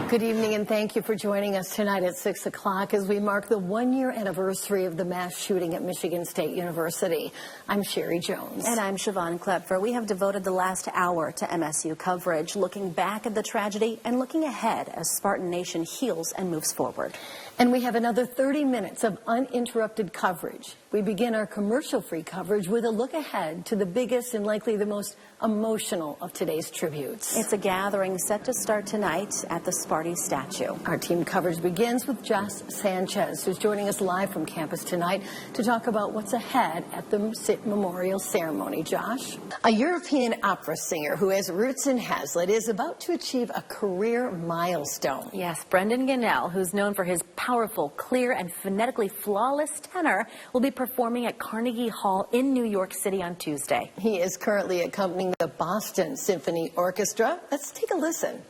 Good evening, and thank you for joining us tonight at 6 o'clock as we mark the one-year anniversary of the mass shooting at Michigan State University. I'm Sheri Jones. And I'm Siobhan Klepfer. We have devoted the last hour to MSU coverage, looking back at the tragedy and looking ahead as Spartan Nation heals and moves forward. And we have another 30 minutes of uninterrupted coverage. We begin our commercial-free coverage with a look ahead to the biggest and likely the most emotional of today's tributes. It's a gathering set to start tonight at the Sparty statue. Our team coverage begins with Joss Sanchez, who's joining us live from campus tonight to talk about what's ahead at the SIT Memorial Ceremony. Josh? A European opera singer who has roots in Hazlitt is about to achieve a career milestone. Yes, Brendan Gunnell, who's known for his powerful, clear, and phonetically flawless tenor, will be performing at Carnegie Hall in New York City on Tuesday. He is currently accompanying the Boston Symphony Orchestra. Let's take a listen.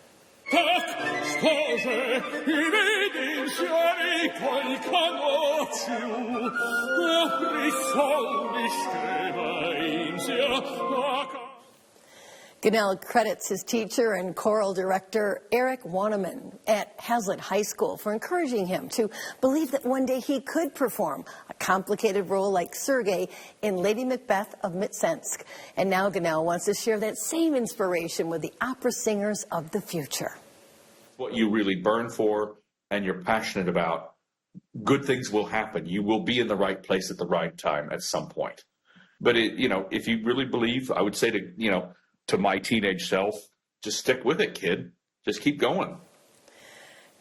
Gunnell credits his teacher and choral director Eric Waneman at Hazlitt High School for encouraging him to believe that one day he could perform a complicated role like Sergei in Lady Macbeth of Mtsensk. And now Gunnell wants to share that same inspiration with the opera singers of the future. What you really burn for and you're passionate about, good things will happen. You will be in the right place at the right time at some point. But if you really believe, I would say to my teenage self, just stick with it, kid. Just keep going.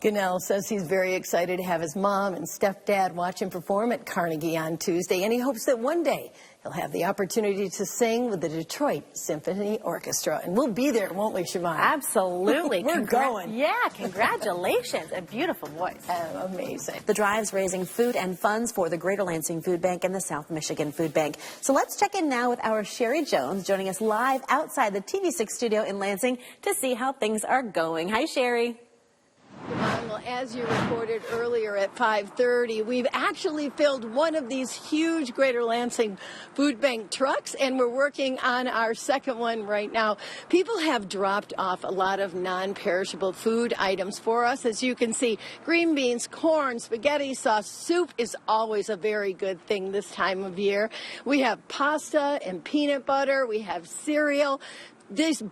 Gunnell says he's very excited to have his mom and stepdad watch him perform at Carnegie on Tuesday, and he hopes that one day he'll have the opportunity to sing with the Detroit Symphony Orchestra. And we'll be there, won't we, Siobhan? Absolutely. We're going. Yeah, congratulations. A beautiful voice. Amazing. The drive's raising food and funds for the Greater Lansing Food Bank and the South Michigan Food Bank. So let's check in now with our Sheri Jones, joining us live outside the TV6 studio in Lansing to see how things are going. Hi, Sheri. Well, as you reported earlier at 5:30, we've actually filled one of these huge Greater Lansing Food Bank trucks, and we're working on our second one right now. People have dropped off a lot of non-perishable food items for us. As you can see, green beans, corn, spaghetti sauce, soup is always a very good thing this time of year. We have pasta and peanut butter. We have cereal. This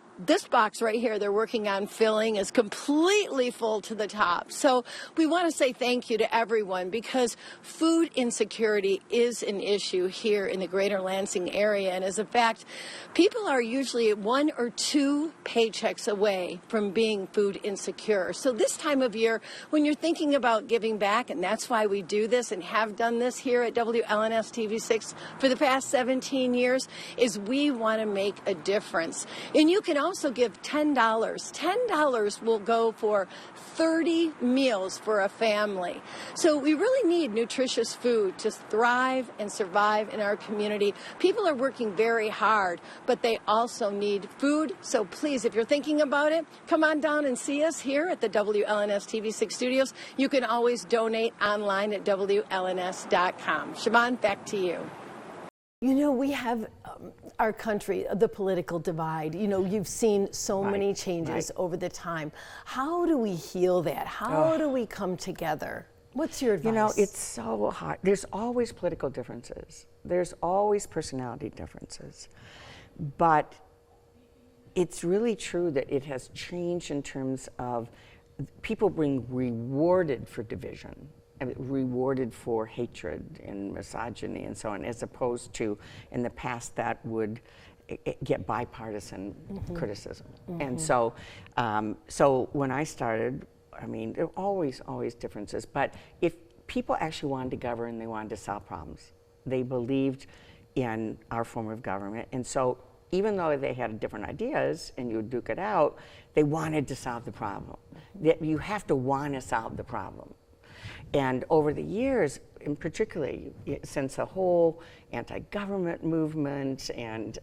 box right here they're working on filling is completely full to the top. So we want to say thank you to everyone, because food insecurity is an issue here in the Greater Lansing area. And as a fact, people are usually 1 or 2 paychecks away from being food insecure. So this time of year, when you're thinking about giving back, and that's why we do this and have done this here at WLNS TV6 for the past 17 years, is we want to make a difference. And you can also give $10. $10 will go for 30 meals for a family. So we really need nutritious food to thrive and survive in our community. People are working very hard, but they also need food. So please, if you're thinking about it, come on down and see us here at the WLNS TV6 studios. You can always donate online at WLNS.com. Siobhan, back to you. You know, we have our country, the political divide. You know, you've seen so many changes over the time. How do we heal that? How do we come together? What's your advice? You know, it's so hard. There's always political differences. There's always personality differences. But it's really true that it has changed in terms of people being rewarded for division, rewarded for hatred and misogyny and so on, as opposed to in the past that would get bipartisan criticism. And so so when I started, I mean, there were always differences, but if people actually wanted to govern, they wanted to solve problems. They believed in our form of government, and so even though they had different ideas and you would duke it out, they wanted to solve the problem. You have to want to solve the problem. And over the years, in particularly since the whole anti-government movement and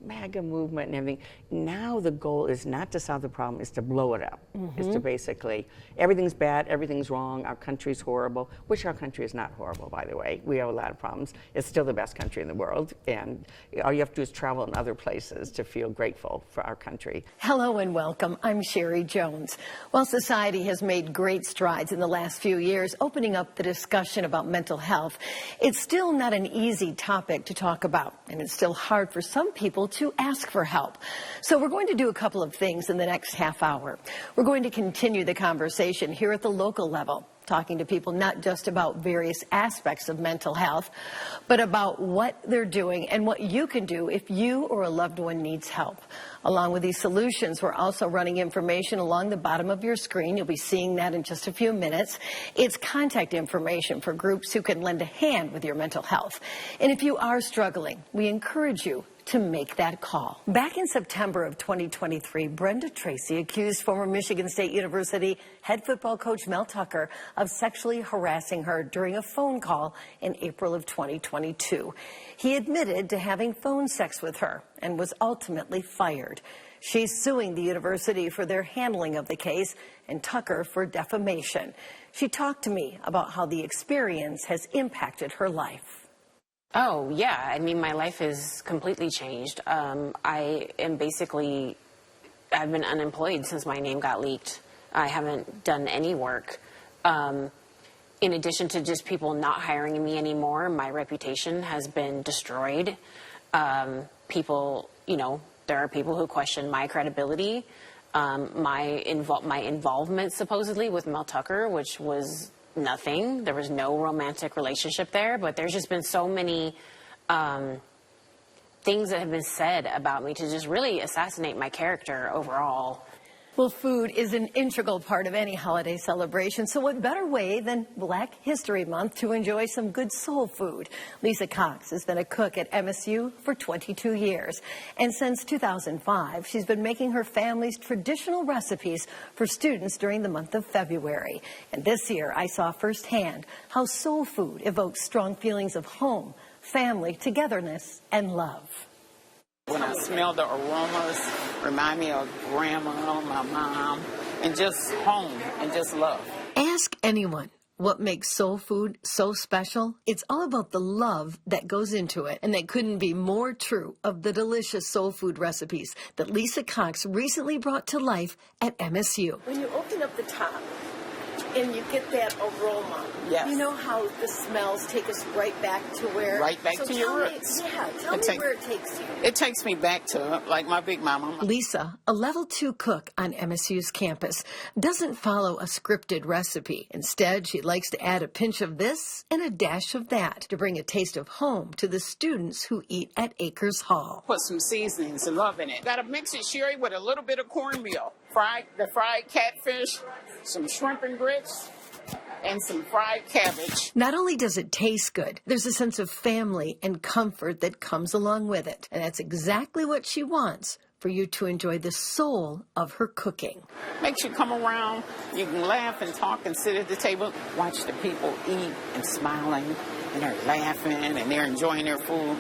MAGA movement and everything, now the goal is not to solve the problem, is to blow it up. Is to basically, everything's bad, everything's wrong, our country's horrible, which our country is not horrible, by the way. We have a lot of problems. It's still the best country in the world, and all you have to do is travel in other places to feel grateful for our country. Hello and welcome. I'm Sheri Jones. While society has made great strides in the last few years opening up the discussion about mental health, it's still not an easy topic to talk about, and it's still hard for some people to ask for help. So we're going to do a couple of things in the next half hour. We're going to continue the conversation here at the local level, talking to people not just about various aspects of mental health, but about what they're doing and what you can do if you or a loved one needs help. Along with these solutions, we're also running information along the bottom of your screen. You'll be seeing that in just a few minutes. It's contact information for groups who can lend a hand with your mental health. And if you are struggling, we encourage you to make that call. Back in September of 2023, Brenda Tracy accused former Michigan State University head football coach Mel Tucker of sexually harassing her during a phone call in April of 2022. He admitted to having phone sex with her and was ultimately fired. She's suing the university for their handling of the case and Tucker for defamation. She talked to me about how the experience has impacted her life. Oh, yeah. I mean, my life has completely changed. I've been unemployed since my name got leaked. I haven't done any work. In addition to just people not hiring me anymore, my reputation has been destroyed. People, there are people who question my credibility, my involvement supposedly with Mel Tucker, which was nothing. There was no romantic relationship there, but there's just been so many things that have been said about me to just really assassinate my character overall. Well, food is an integral part of any holiday celebration, so what better way than Black History Month to enjoy some good soul food? Lisa Cox has been a cook at MSU for 22 years, and since 2005, she's been making her family's traditional recipes for students during the month of February. And this year, I saw firsthand how soul food evokes strong feelings of home, family, togetherness, and love. When I smell the aromas, remind me of grandma, my mom, and just home and just love. Ask anyone what makes soul food so special. It's all about the love that goes into it, and that couldn't be more true of the delicious soul food recipes that Lisa Cox recently brought to life at MSU. When you open up the top and you get that aroma, yes. You know how the smells take us right back to where... Right back to your roots. Tell me where it takes you. It takes me back to, like, my big mama. Lisa, a level 2 cook on MSU's campus, doesn't follow a scripted recipe. Instead, she likes to add a pinch of this and a dash of that to bring a taste of home to the students who eat at Acres Hall. Put some seasonings and love in it. Got to mix it, Sheri, with a little bit of cornmeal. The fried catfish, some shrimp and grits, and some fried cabbage. Not only does it taste good, there's a sense of family and comfort that comes along with it. And that's exactly what she wants for you to enjoy the soul of her cooking. Makes you come around, you can laugh and talk and sit at the table, watch the people eat and smiling, and they're laughing and they're enjoying their food.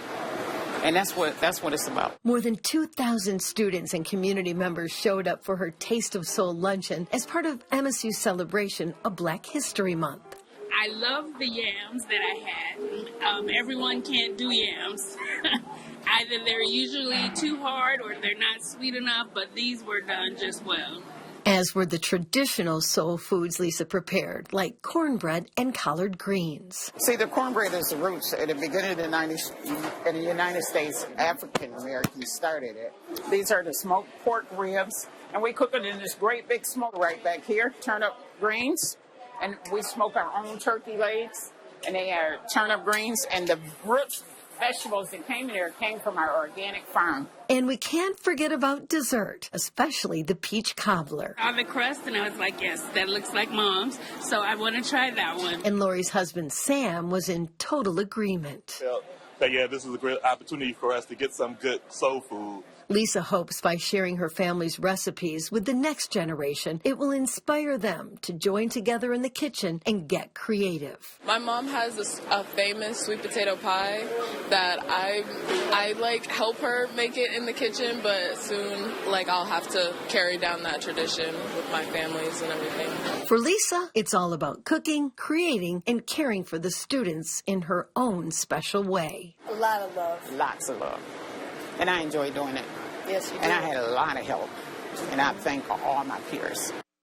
And that's what it's about. More than 2,000 students and community members showed up for her Taste of Soul luncheon as part of MSU's celebration of Black History Month. I love the yams that I had. Everyone can't do yams. Either they're usually too hard or they're not sweet enough, but these were done just well. As were the traditional soul foods Lisa prepared, like cornbread and collard greens. See, the cornbread is the roots. At the beginning of the 90s, in the United States, African Americans started it. These are the smoked pork ribs, and we cook it in this great big smoke right back here. Turnip greens, and we smoke our own turkey legs, and they are turnip greens, and the roots vegetables that came in there came from our organic farm. And we can't forget about dessert, especially the peach cobbler. I saw the crust and I was like, yes, that looks like Mom's, so I want to try that one. And Lori's husband, Sam, was in total agreement. That, yeah, this is a great opportunity for us to get some good soul food Lisa hopes by sharing her family's recipes with the next generation, it will inspire them to join together in the kitchen and get creative. My mom has a famous sweet potato pie that I like help her make it in the kitchen, but soon I'll have to carry down that tradition with my families and everything. For Lisa, it's all about cooking, creating, and caring for the students in her own special way. A lot of love. Lots of love. And I enjoy doing it. Yes, you do. And I had a lot of help. And I thank all my peers.